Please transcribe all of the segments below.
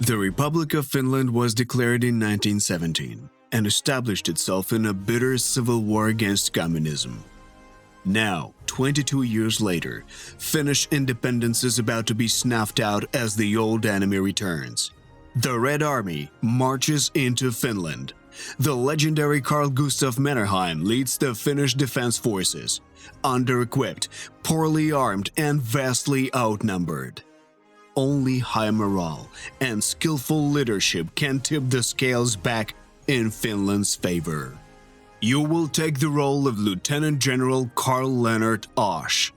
The Republic of Finland was declared in 1917 and established itself in a bitter civil war against communism. Now, 22 years later, Finnish independence is about to be snuffed out as the old enemy returns. The Red Army marches into Finland. The legendary Carl Gustaf Mannerheim leads the Finnish defense forces, under-equipped, poorly armed, and vastly outnumbered. Only high morale and skillful leadership can tip the scales back in Finland's favor. You will take the role of Lieutenant General Carl Lennart Osh,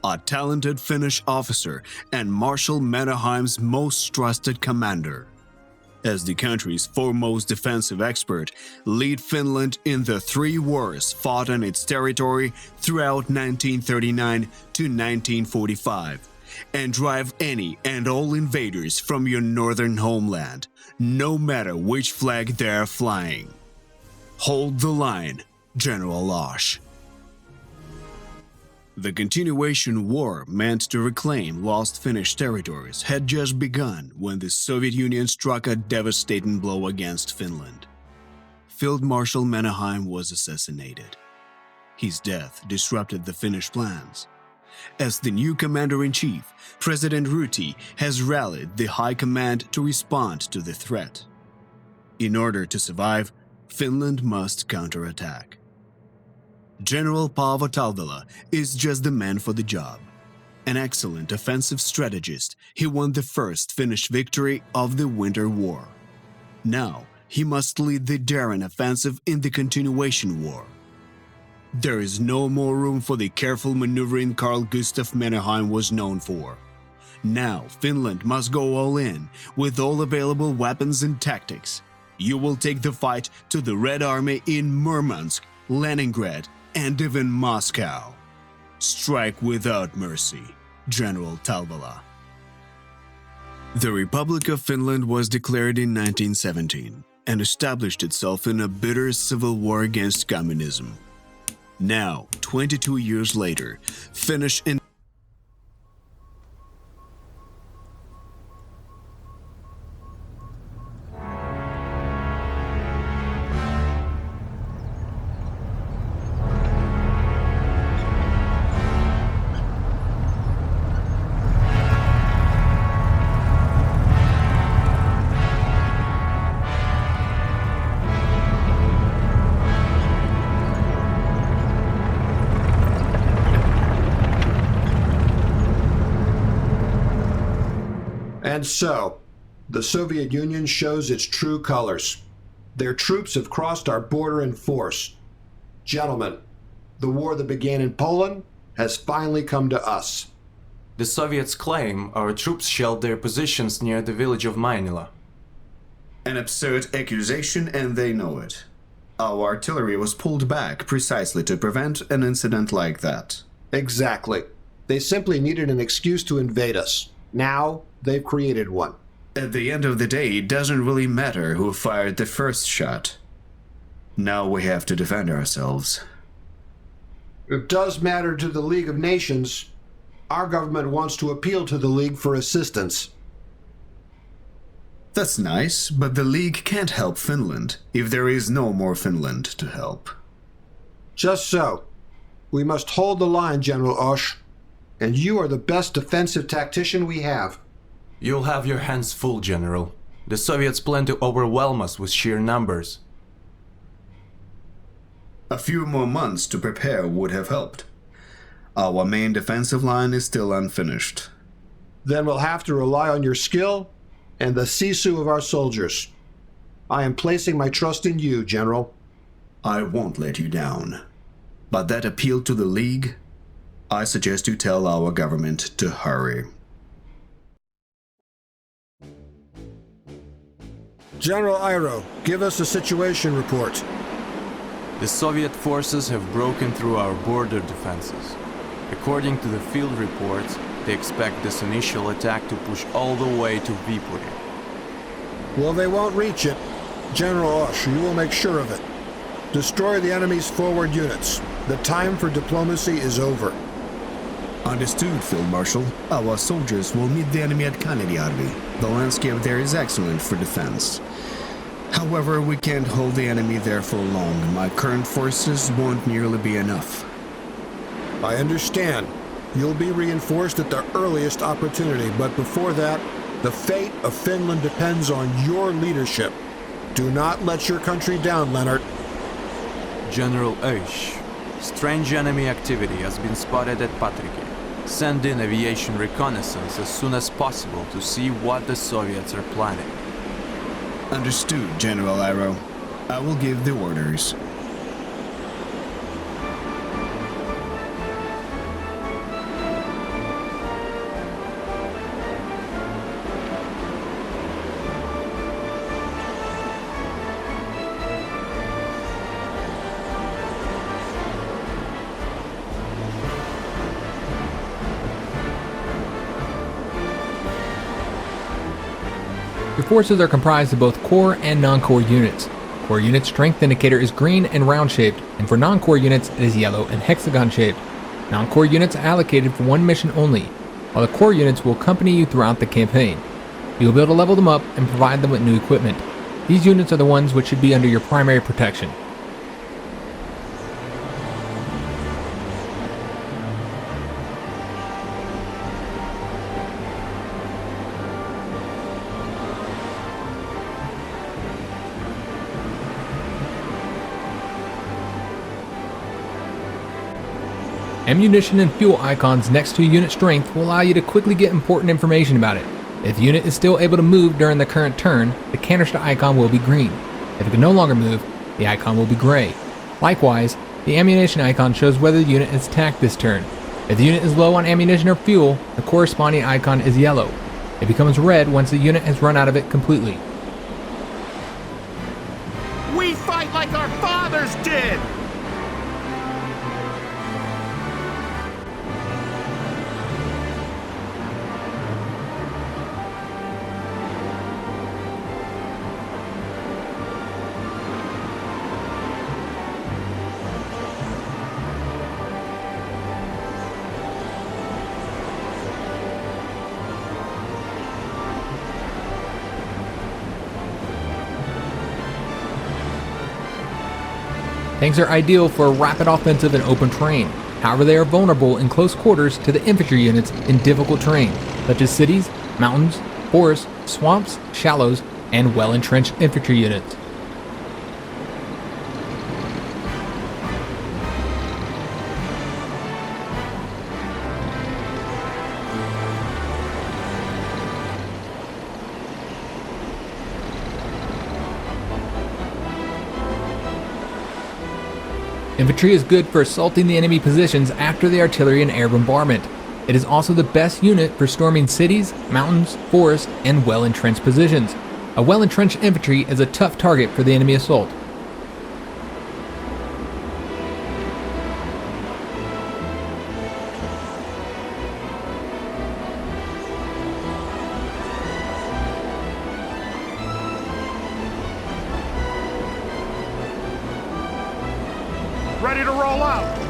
a talented Finnish officer and Marshal Mannerheim's most trusted commander. As the country's foremost defensive expert, lead Finland in the 3 wars fought on its territory throughout 1939 to 1945, and drive any and all invaders from your northern homeland, no matter which flag they're flying. Hold the line, General Osh. The continuation war meant to reclaim lost Finnish territories had just begun when the Soviet Union struck a devastating blow against Finland. Field Marshal Mannerheim was assassinated. His death disrupted the Finnish plans. As the new commander-in-chief, President Ruti has rallied the high command to respond to the threat. In order to survive, Finland must counterattack. General Paavo Talvela is just the man for the job. An excellent offensive strategist, he won the first Finnish victory of the Winter War. Now, he must lead the daring offensive in the continuation war. There is no more room for the careful maneuvering Carl Gustaf Mannerheim was known for. Now, Finland must go all in, with all available weapons and tactics. You will take the fight to the Red Army in Murmansk, Leningrad, and even Moscow. Strike without mercy, General Talvela. The Republic of Finland was declared in 1917 and established itself in a bitter civil war against communism. Now, 22 years later, Finnish And so, the Soviet Union shows its true colors. Their troops have crossed our border in force. Gentlemen, the war that began in Poland has finally come to us. The Soviets claim our troops shelled their positions near the village of Mainila. An absurd accusation, and they know it. Our artillery was pulled back precisely to prevent an incident like that. Exactly. They simply needed an excuse to invade us. Now, they've created one. At the end of the day, it doesn't really matter who fired the first shot. Now we have to defend ourselves. It does matter to the League of Nations. Our government wants to appeal to the League for assistance. That's nice, but the League can't help Finland if there is no more Finland to help. Just so. We must hold the line, General Osh. And you are the best defensive tactician we have. You'll have your hands full, General. The Soviets plan to overwhelm us with sheer numbers. A few more months to prepare would have helped. Our main defensive line is still unfinished. Then we'll have to rely on your skill and the sisu of our soldiers. I am placing my trust in you, General. I won't let you down. But that appeal to the League, I suggest you tell our government to hurry. General Iroh, give us a situation report. The Soviet forces have broken through our border defenses. According to the field reports, they expect this initial attack to push all the way to Viipuri. Well, they won't reach it. General Osh, you will make sure of it. Destroy the enemy's forward units. The time for diplomacy is over. Understood, Field Marshal. Our soldiers will meet the enemy at Kanediarvi. The landscape there is excellent for defense. However, we can't hold the enemy there for long. My current forces won't nearly be enough. I understand. You'll be reinforced at the earliest opportunity, but before that, the fate of Finland depends on your leadership. Do not let your country down, Leonard. General Oish, strange enemy activity has been spotted at Patriki. Send in aviation reconnaissance as soon as possible to see what the Soviets are planning. Understood, General Arrow. I will give the orders. Your forces are comprised of both core and non-core units. Core units' strength indicator is green and round-shaped, and for non-core units it is yellow and hexagon-shaped. Non-core units are allocated for one mission only, while the core units will accompany you throughout the campaign. You will be able to level them up and provide them with new equipment. These units are the ones which should be under your primary protection. Ammunition and fuel icons next to unit strength will allow you to quickly get important information about it. If the unit is still able to move during the current turn, the canister icon will be green. If it can no longer move, the icon will be gray. Likewise, the ammunition icon shows whether the unit is attacked this turn. If the unit is low on ammunition or fuel, the corresponding icon is yellow. It becomes red once the unit has run out of it completely. We fight like our fathers did! Tanks are ideal for a rapid offensive in open terrain. However, they are vulnerable in close quarters to the infantry units in difficult terrain, such as cities, mountains, forests, swamps, shallows, and well-entrenched infantry units. Infantry is good for assaulting the enemy positions after the artillery and air bombardment. It is also the best unit for storming cities, mountains, forests, and well-entrenched positions. A well-entrenched infantry is a tough target for the enemy assault. Ready to roll out!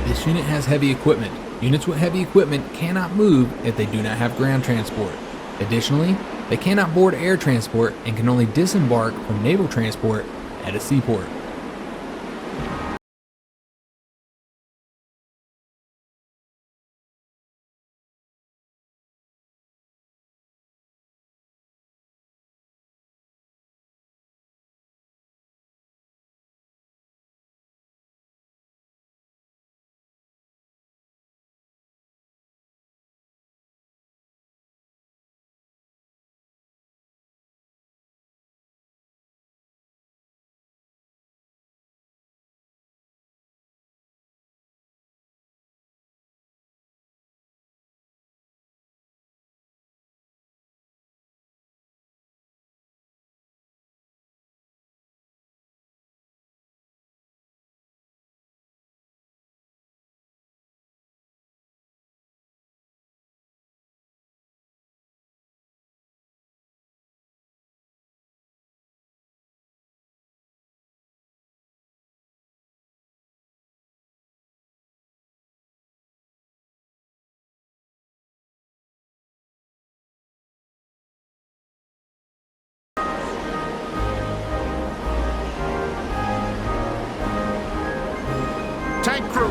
This unit has heavy equipment. Units with heavy equipment cannot move if they do not have ground transport. Additionally, they cannot board air transport and can only disembark from naval transport at a seaport.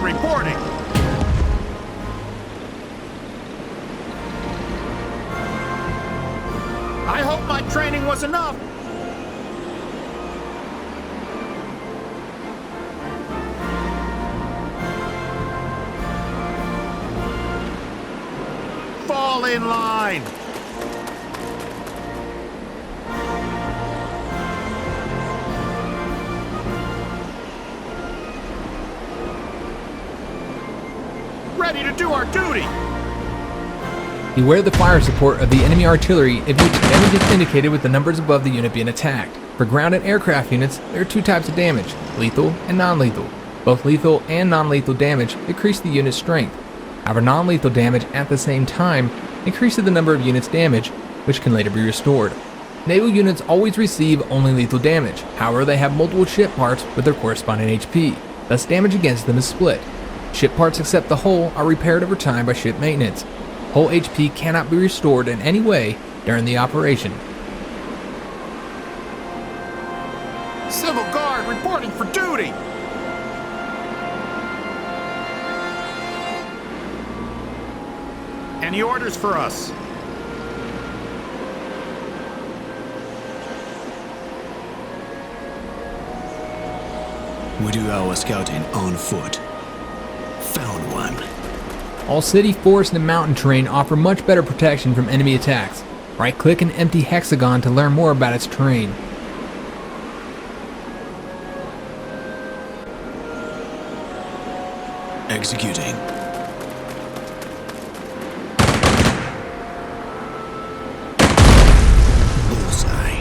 reporting. I hope my training was enough. Fall in line. Ready to do our duty. Beware the fire support of the enemy artillery if your damage is indicated with the numbers above the unit being attacked. For ground and aircraft units, there are two types of damage, lethal and non-lethal. Both lethal and non-lethal damage decrease the unit's strength. However, non-lethal damage at the same time increases the number of units damaged, which can later be restored. Naval units always receive only lethal damage, however they have multiple ship parts with their corresponding HP, thus damage against them is split. Ship parts except the hull are repaired over time by ship maintenance. Hull HP cannot be restored in any way during the operation. Civil Guard reporting for duty. Any orders for us? We do our scouting on foot. Found one. All city, forest, and mountain terrain offer much better protection from enemy attacks. Right-click an empty hexagon to learn more about its terrain. Executing. Bullseye.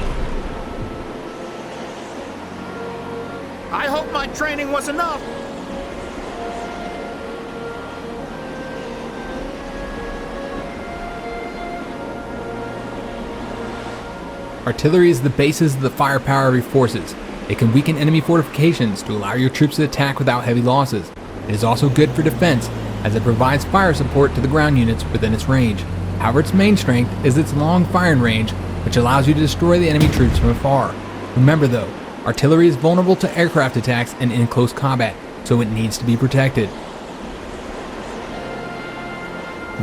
I hope my training was enough. Artillery is the basis of the firepower of your forces. It can weaken enemy fortifications to allow your troops to attack without heavy losses. It is also good for defense, as it provides fire support to the ground units within its range. However, its main strength is its long firing range, which allows you to destroy the enemy troops from afar. Remember though, artillery is vulnerable to aircraft attacks and in close combat, so it needs to be protected.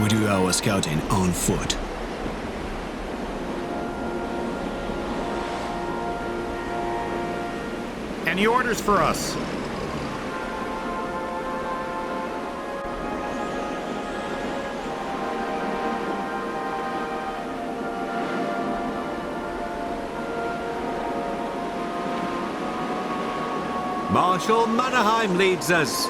We do our scouting on foot. Any orders for us? Marshal Mannerheim leads us.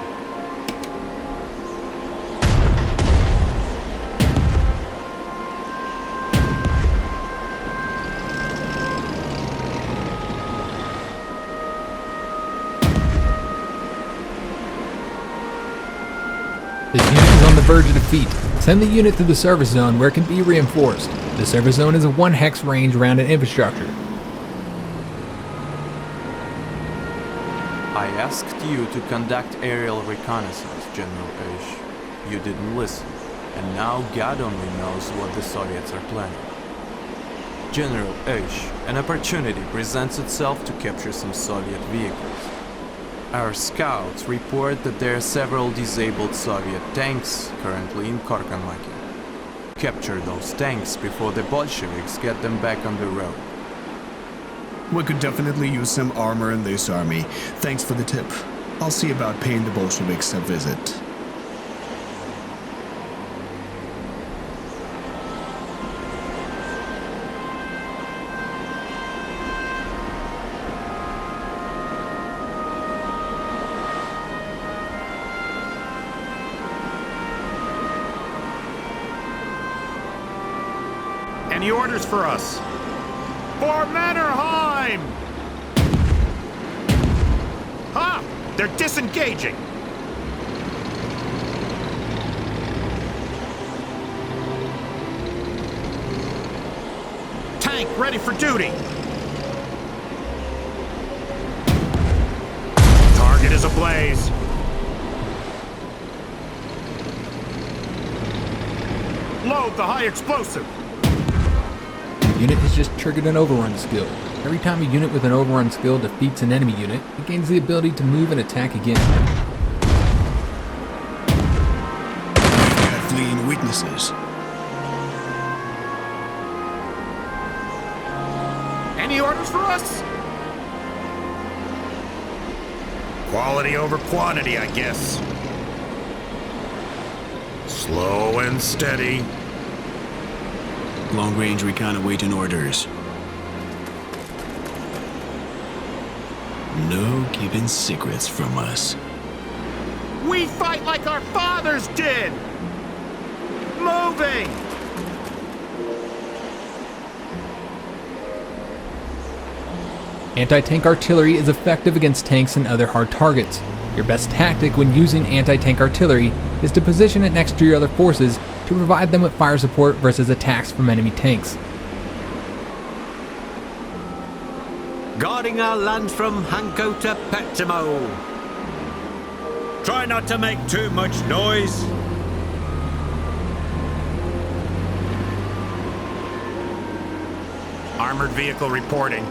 This unit is on the verge of defeat. Send the unit to the service zone where it can be reinforced. The service zone is a 1 hex range around an infrastructure. I asked you to conduct aerial reconnaissance, General H. You didn't listen, and now God only knows what the Soviets are planning. General H, an opportunity presents itself to capture some Soviet vehicles. Our scouts report that there are several disabled Soviet tanks currently in Korkanmaki. Capture those tanks before the Bolsheviks get them back on the road. We could definitely use some armor in this army. Thanks for the tip. I'll see about paying the Bolsheviks a visit. Any orders for us? For Mannerheim! Ha! They're disengaging! Tank ready for duty! Target is ablaze! Load the high explosive! The unit has just triggered an overrun skill. Every time a unit with an overrun skill defeats an enemy unit, it gains the ability to move and attack again. fleeing weaknesses. Any orders for us? Quality over quantity, I guess. Slow and steady. Long-range recon awaiting orders. No keeping secrets from us. We fight like our fathers did! Moving! Anti-tank artillery is effective against tanks and other hard targets. Your best tactic when using anti-tank artillery is to position it next to your other forces to provide them with fire support versus attacks from enemy tanks. Guarding our land from Hanko to Petimo. Try not to make too much noise. Armored vehicle reporting.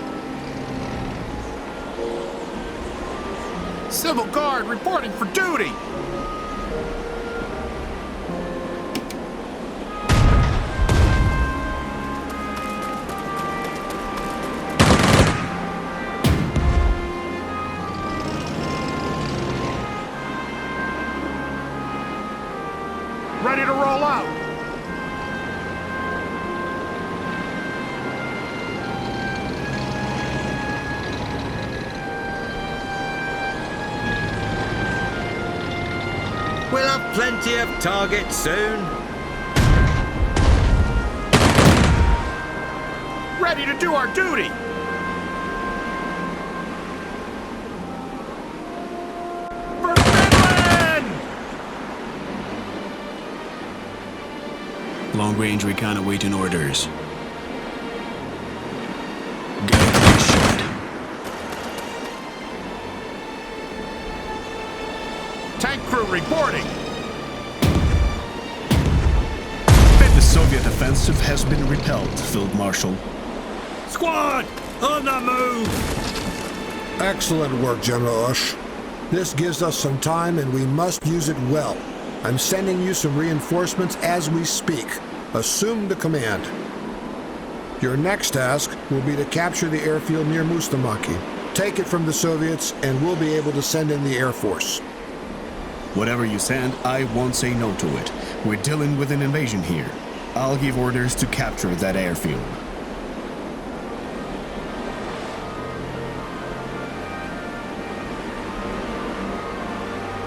Civil Guard reporting for duty! Ready to roll out! We'll have plenty of targets soon. Ready to do our duty! For Finland! Long-range recon awaiting orders. Got a clear shot. Tank crew reporting! The Soviet offensive has been repelled, Field Marshal. Squad, on the move! Excellent work, General Ush. This gives us some time and we must use it well. I'm sending you some reinforcements as we speak. Assume the command. Your next task will be to capture the airfield near Mustamaki. Take it from the Soviets and we'll be able to send in the Air Force. Whatever you send, I won't say no to it. We're dealing with an invasion here. I'll give orders to capture that airfield.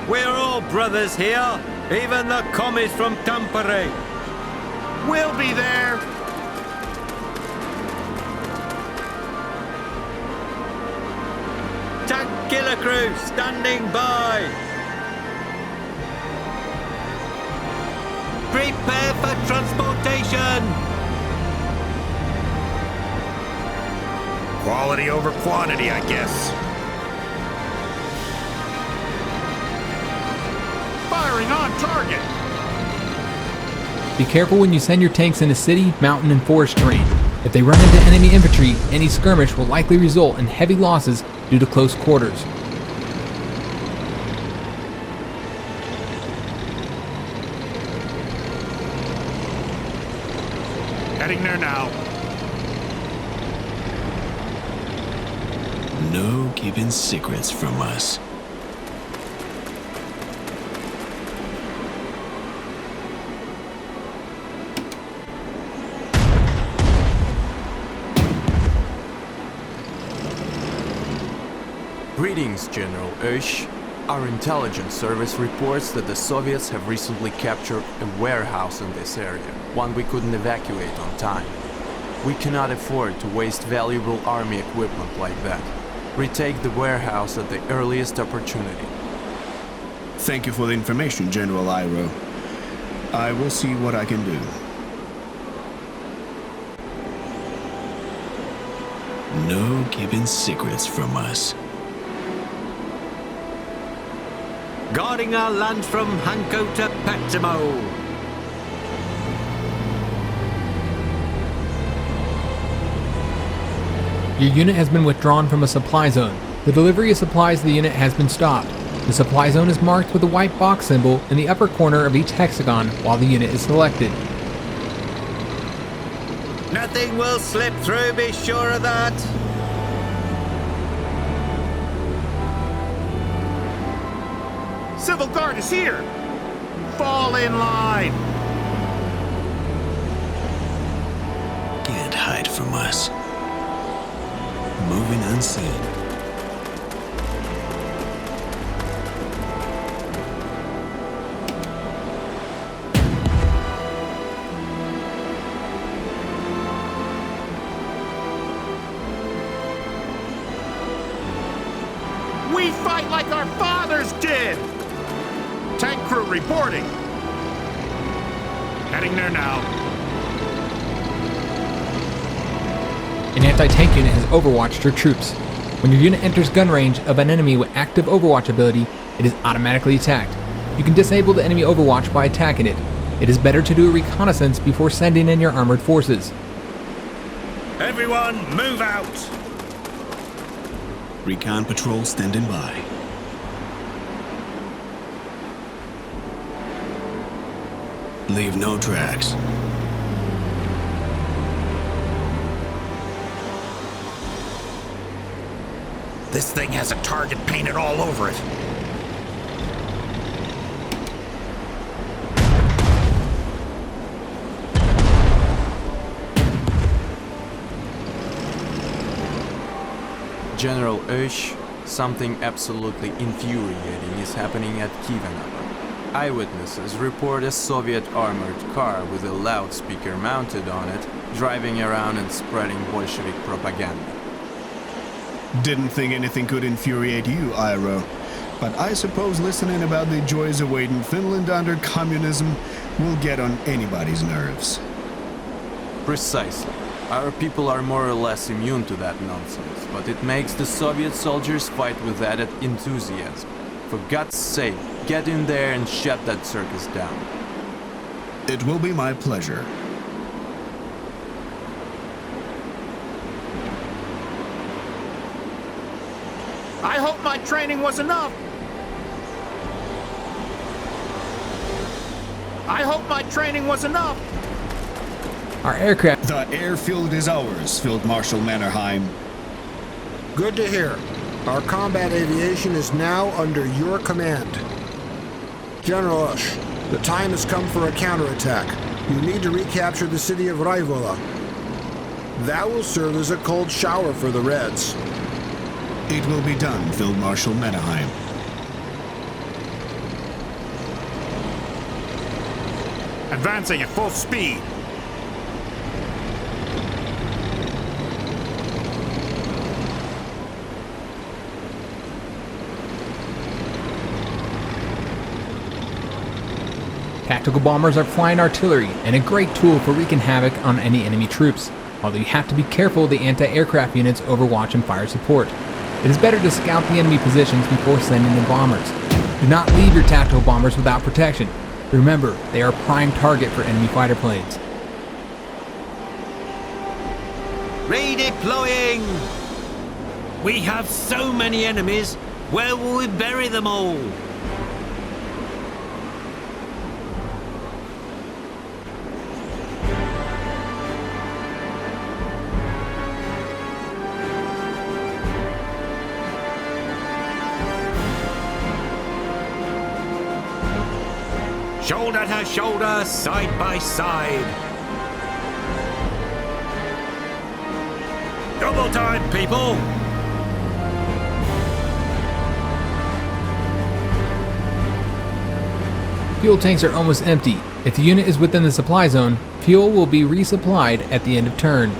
We're all brothers here, even the commies from Tampere. We'll be there! Tank killer crew standing by. Prepare for transportation. Quality over quantity, I guess. Firing on target! Be careful when you send your tanks into city, mountain, and forest terrain. If they run into enemy infantry, any skirmish will likely result in heavy losses due to close quarters. Heading there now. No keeping secrets from us. Greetings, General Ush. Our intelligence service reports that the Soviets have recently captured a warehouse in this area, one we couldn't evacuate on time. We cannot afford to waste valuable army equipment like that. Retake the warehouse at the earliest opportunity. Thank you for the information, General Iro. I will see what I can do. No keeping secrets from us. Guarding our land from Hanko to Petimo. Your unit has been withdrawn from a supply zone. The delivery of supplies to the unit has been stopped. The supply zone is marked with a white box symbol in the upper corner of each hexagon while the unit is selected. Nothing will slip through, be sure of that. Civil Guard is here! Fall in line! Can't hide from us. Moving unseen. We fight like our fathers did! Tank crew reporting. Heading there now. An anti-tank unit has overwatched your troops. When your unit enters gun range of an enemy with active overwatch ability, it is automatically attacked. You can disable the enemy overwatch by attacking it. It is better to do a reconnaissance before sending in your armored forces. Everyone, move out! Recon patrol standing by. Leave no tracks. This thing has a target painted all over it. General Oesch, something absolutely infuriating is happening at Kievanova. Eyewitnesses report a Soviet armored car with a loudspeaker mounted on it, driving around and spreading Bolshevik propaganda. Didn't think anything could infuriate you, Iro. But I suppose listening about the joys awaiting Finland under communism will get on anybody's nerves. Precisely. Our people are more or less immune to that nonsense, but it makes the Soviet soldiers fight with added enthusiasm. For God's sake, get in there and shut that circus down. It will be my pleasure. I hope my training was enough. I hope my training was enough. Our aircraft... The airfield is ours, Field Marshal Mannerheim. Good to hear. Our combat aviation is now under your command. General Oesch, the time has come for a counterattack. You need to recapture the city of Raivola. That will serve as a cold shower for the Reds. It will be done, Field Marshal Mannerheim. Advancing at full speed. Tactical bombers are flying artillery and a great tool for wreaking havoc on any enemy troops, although you have to be careful of the anti-aircraft units overwatch and fire support. It is better to scout the enemy positions before sending in bombers. Do not leave your tactical bombers without protection. Remember, they are a prime target for enemy fighter planes. Redeploying! We have so many enemies. Where will we bury them all? Shoulder to shoulder, side by side. Double time, people! Fuel tanks are almost empty. If the unit is within the supply zone, fuel will be resupplied at the end of turn.